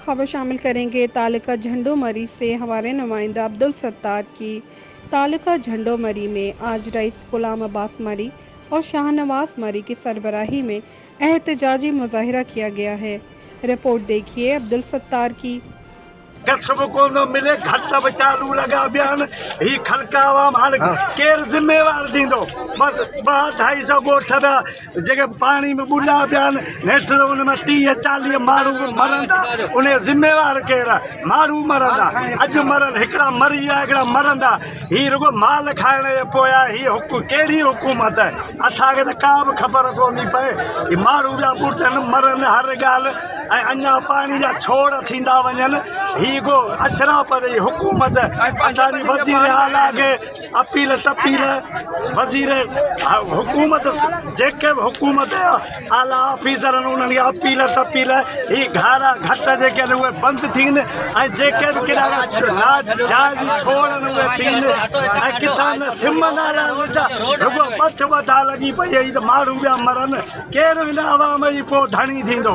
खबर शामिल करेंगे तालुका झंडोमरी से हमारे नुमाइंदा अब्दुल सत्तार की। तालुका झंडोमरी में आज रईस गुलाम अब्बास मरी और शाहनवाज मरी की सरबराही में एहतजाजी मुजाहिरा किया गया है। रिपोर्ट देखिए अब्दुल सत्तार की। कसब को न मिले घट चालू लगा बयान ही खलका आवाम हाल केर जिम्मेवार दींदो बस 200-250 गोठ जगह पानी में बुला बयान नेठ उन में 30-40 मारू मरंदा उन्हें जिम्मेवार केर मारू मरंदा अज मरन हिकड़ा मरी हिकड़ा मरंदा ही रुगो माल खाने पोया ही केड़ी हुकूमत है असा के का खबर कोनी पे ही मारू जा बुटन मरन हर गाल अञा पानी जा छोड़ थींदा वञन ही गो अशरा पर हुकूमत असांजी वज़ीर आला के अपील टपील वज़ीर हुकूमत जेके भी हुकूमत आला ऑफिसर उन्हनि खे अपील टपील ही घारा घट जेके उहे बंदि थींदे ऐं जेके बि किराया नाजाइज़ छोड़नि उहे थींदे ऐं किथां न सिम नाला रुगो पथ वधा लॻी पई त माण्हू पिया मरनि केरु हिन आवाम जी पोइ धणी थींदो।